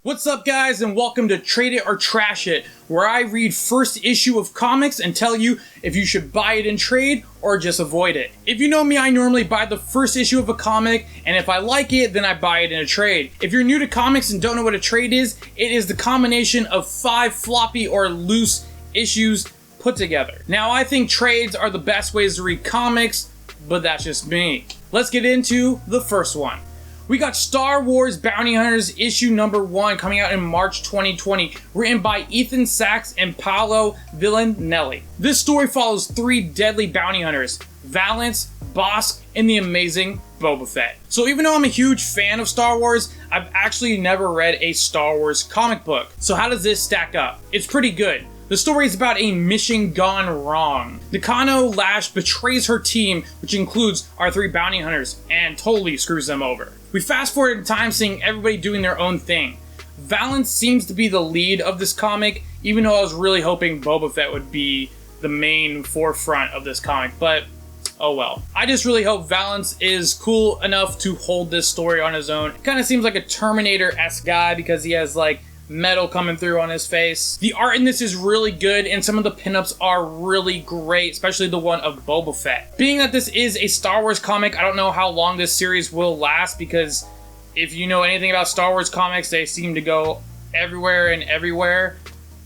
What's up, guys, and welcome to Trade It or Trash It, where I read first issue of comics and tell you if you should buy it in trade or just avoid it. If you know me, I normally buy the first issue of a comic, and if I like it, then I buy it in a trade. If you're new to comics and don't know what a trade is, it is the combination of 5 floppy or loose issues put together. Now, I think trades are the best ways to read comics, but that's just me. Let's get into the first one. We got Star Wars Bounty Hunters issue number 1 coming out in March 2020, written by Ethan Sachs and Paolo Villanelli. This story follows 3 deadly bounty hunters, Valance, Bossk, and the amazing Boba Fett. So even though I'm a huge fan of Star Wars, I've actually never read a Star Wars comic book. So how does this stack up? It's pretty good. The story is about a mission gone wrong. Nakano Lash betrays her team, which includes our 3 bounty hunters, and totally screws them over. We fast forward in time seeing everybody doing their own thing. Valance seems to be the lead of this comic, even though I was really hoping Boba Fett would be the main forefront of this comic, but oh well. I just really hope Valance is cool enough to hold this story on his own. It kind of seems like a Terminator-esque guy because he has like metal coming through on his face. The art in this is really good, and some of the pinups are really great, especially the one of Boba Fett. Being that this is a Star Wars comic, I don't know how long this series will last, because if you know anything about Star Wars comics, they seem to go everywhere and everywhere.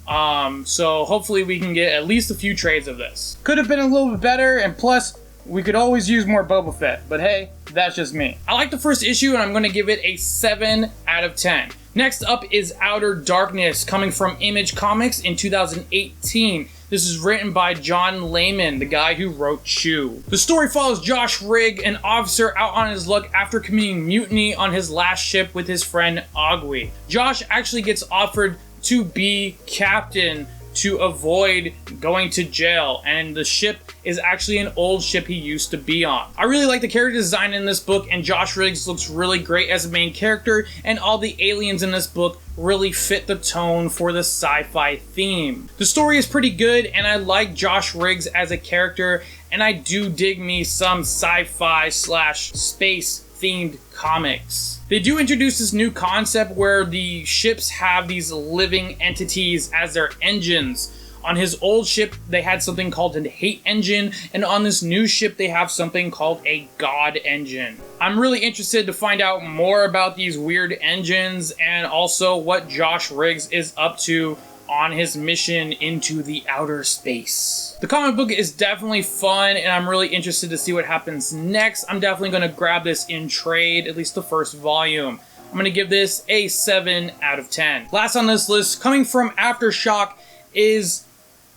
So hopefully we can get at least a few trades of this. Could have been a little bit better, and plus, we could always use more Boba Fett, but hey, that's just me. I like the first issue, and I'm going to give it a 7 out of 10. Next up is Outer Darkness, coming from Image Comics in 2018. This is written by John Layman, the guy who wrote Chew. The story follows Josh Rigg, an officer out on his luck after committing mutiny on his last ship with his friend Ogwe. Josh actually gets offered to be captain to avoid going to jail, and the ship is actually an old ship he used to be on. I really like the character design in this book, and Josh Riggs looks really great as a main character, and all the aliens in this book really fit the tone for the sci-fi theme. The story is pretty good, and I like Josh Riggs as a character, and I do dig me some sci-fi / space themed comics. They do introduce this new concept where the ships have these living entities as their engines. On his old ship, they had something called a hate engine, and on this new ship, they have something called a god engine. I'm really interested to find out more about these weird engines and also what Josh Riggs is up to on his mission into the outer space. The comic book is definitely fun, and I'm really interested to see what happens next. I'm definitely going to grab this in trade, at least the first volume. I'm going to give this a 7 out of 10. Last on this list, coming from Aftershock, is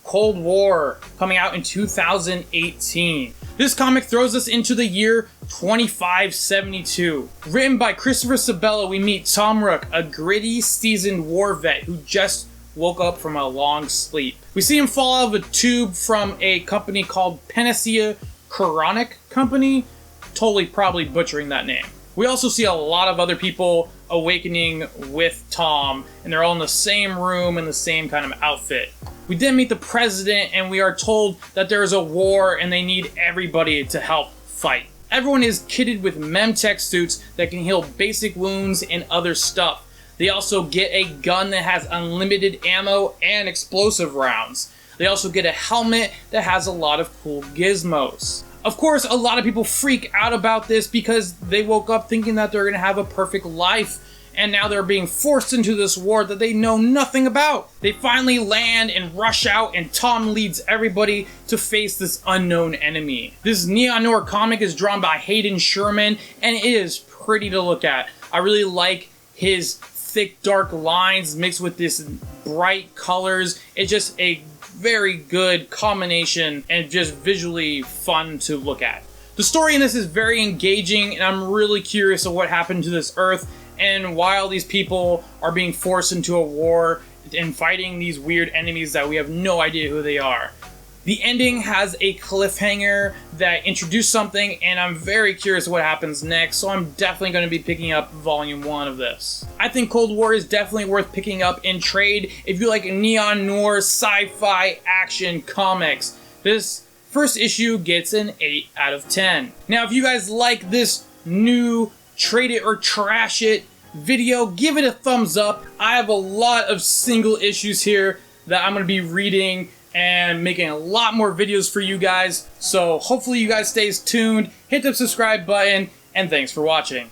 Cold War, coming out in 2018. This comic throws us into the year 2572. Written by Christopher Sabella, we meet Tom Rook, a gritty, seasoned war vet who just woke up from a long sleep. We see him fall out of a tube from a company called Panacea Chronic Company. Totally probably butchering that name. We also see a lot of other people awakening with Tom, and they're all in the same room in the same kind of outfit. We then meet the president, and we are told that there is a war and they need everybody to help fight. Everyone is kitted with Memtech suits that can heal basic wounds and other stuff. They also get a gun that has unlimited ammo and explosive rounds. They also get a helmet that has a lot of cool gizmos. Of course, a lot of people freak out about this because they woke up thinking that they're going to have a perfect life, and now they're being forced into this war that they know nothing about. They finally land and rush out, and Tom leads everybody to face this unknown enemy. This Neon Noir comic is drawn by Hayden Sherman, and it is pretty to look at. I really like his thick dark lines mixed with this bright colors. It's just a very good combination and just visually fun to look at. The story in this is very engaging, and I'm really curious of what happened to this Earth and why all these people are being forced into a war and fighting these weird enemies that we have no idea who they are. The ending has a cliffhanger that introduced something, and I'm very curious what happens next, so I'm definitely going to be picking up volume 1 of this. I think Cold War is definitely worth picking up in trade if you like neon noir, sci-fi, action comics. This first issue gets an 8 out of 10. Now, if you guys like this new Trade It or Trash It video, give it a thumbs up. I have a lot of single issues here that I'm going to be reading and making a lot more videos for you guys. So hopefully you guys stay tuned, hit the subscribe button, and thanks for watching.